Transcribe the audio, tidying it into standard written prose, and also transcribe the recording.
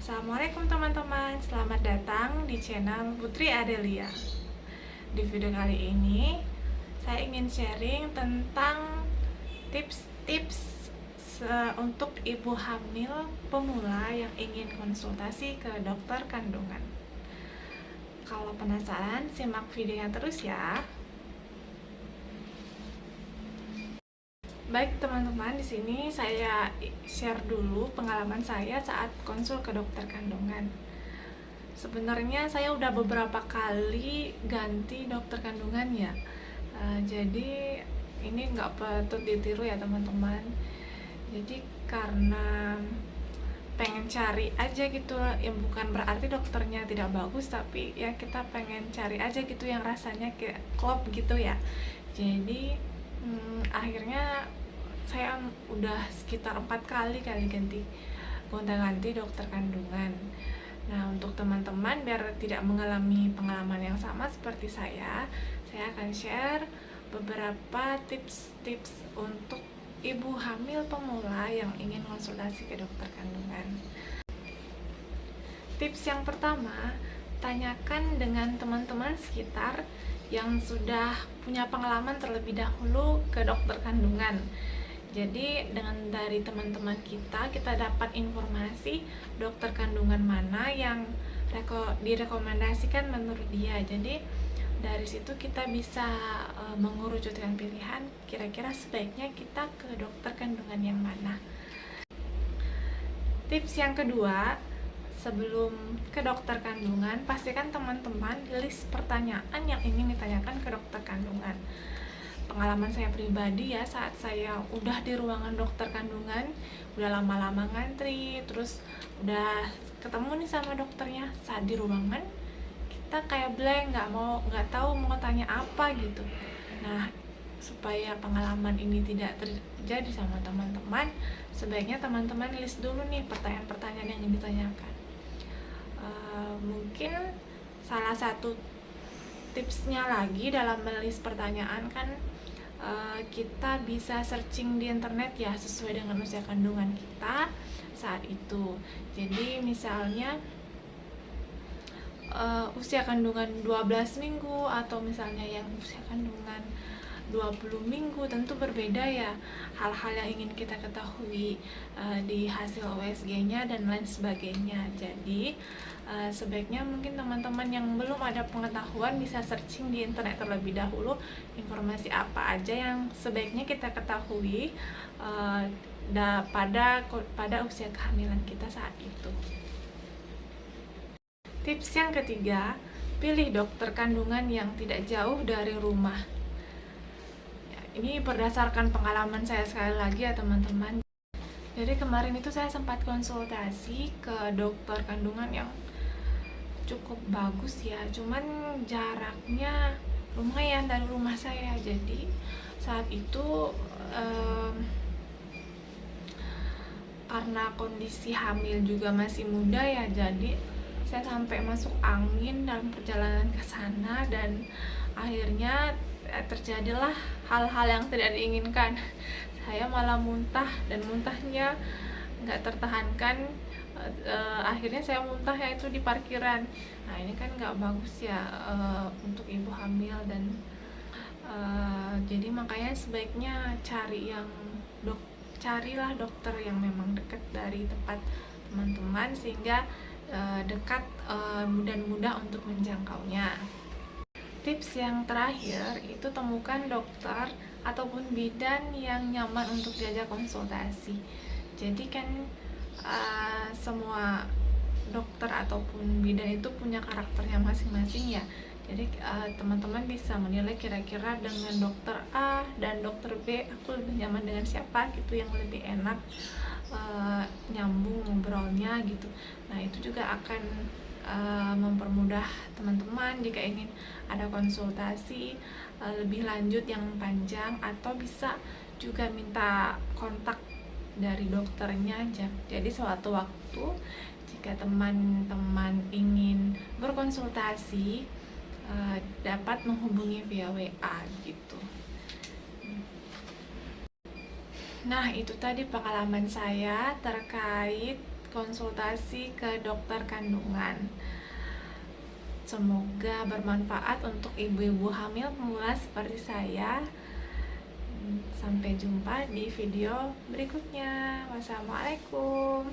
Assalamualaikum teman-teman, selamat datang di channel Putri Adelia. Di video kali ini, saya ingin sharing tentang tips-tips untuk ibu hamil pemula yang ingin konsultasi ke dokter kandungan. Kalau penasaran, simak videonya terus ya. Baik teman-teman, di sini saya share dulu pengalaman saya saat konsul ke dokter kandungan. Sebenarnya saya udah beberapa kali ganti dokter kandungan ya. Jadi ini nggak patut ditiru ya teman-teman. Jadi karena pengen cari aja gitu, yang bukan berarti dokternya tidak bagus, tapi ya kita pengen cari aja gitu yang rasanya kayak klop gitu ya. Jadi akhirnya saya udah sekitar 4 kali ganti dokter kandungan. Nah, untuk teman-teman biar tidak mengalami pengalaman yang sama seperti saya akan share beberapa tips-tips untuk ibu hamil pemula yang ingin konsultasi ke dokter kandungan. Tips yang pertama, tanyakan dengan teman-teman sekitar yang sudah punya pengalaman terlebih dahulu ke dokter kandungan. Jadi dengan dari teman-teman kita dapat informasi dokter kandungan mana yang direkomendasikan menurut dia. Jadi dari situ kita bisa mengerucutkan pilihan, kira-kira sebaiknya kita ke dokter kandungan yang mana. Tips yang kedua, sebelum ke dokter kandungan, pastikan teman-teman list pertanyaan yang ingin ditanyakan ke dokter kandungan. Pengalaman saya pribadi ya, saat saya udah di ruangan dokter kandungan, udah lama-lama ngantri, terus udah ketemu nih sama dokternya, saat di ruangan kita kayak blank, nggak tahu mau tanya apa gitu. Nah, supaya pengalaman ini tidak terjadi sama teman-teman, sebaiknya teman-teman list dulu nih pertanyaan-pertanyaan yang ingin ditanyakan. Mungkin salah satu tipsnya lagi dalam menulis pertanyaan kan, kita bisa searching di internet ya sesuai dengan usia kandungan kita saat itu. Jadi misalnya usia kandungan 12 minggu atau misalnya yang usia kandungan 20 minggu, tentu berbeda ya hal-hal yang ingin kita ketahui di hasil USG-nya dan lain sebagainya. Jadi sebaiknya mungkin teman-teman yang belum ada pengetahuan bisa searching di internet terlebih dahulu informasi apa aja yang sebaiknya kita ketahui pada usia kehamilan kita saat itu. Tips yang ketiga, pilih dokter kandungan yang tidak jauh dari rumah. Ini berdasarkan pengalaman saya sekali lagi ya teman-teman. Jadi kemarin itu saya sempat konsultasi ke dokter kandungan yang cukup bagus ya, cuman jaraknya lumayan dari rumah saya. Jadi saat itu karena kondisi hamil juga masih muda ya, jadi saya sampai masuk angin dalam perjalanan ke sana dan akhirnya terjadilah hal-hal yang tidak diinginkan. Saya malah muntah dan muntahnya nggak tertahankan. Akhirnya saya muntahnya itu di parkiran. Nah ini kan nggak bagus ya untuk ibu hamil, dan jadi makanya sebaiknya carilah dokter yang memang dekat dari tempat teman-teman sehingga dekat dan mudah untuk menjangkaunya. Tips yang terakhir itu temukan dokter ataupun bidan yang nyaman untuk diajak konsultasi. Jadi kan semua dokter ataupun bidan itu punya karakternya masing-masing ya. Jadi teman-teman bisa menilai kira-kira dengan dokter A dan dokter B aku lebih nyaman dengan siapa gitu, yang lebih enak nyambung ngobrolnya gitu. Nah itu juga akan mempermudah teman-teman jika ingin ada konsultasi lebih lanjut yang panjang, atau bisa juga minta kontak dari dokternya. Jadi suatu waktu jika teman-teman ingin berkonsultasi dapat menghubungi via WA gitu. Nah itu tadi pengalaman saya terkait konsultasi ke dokter kandungan. Semoga bermanfaat untuk ibu-ibu hamil pemula seperti saya. Sampai jumpa di video berikutnya. Wassalamualaikum.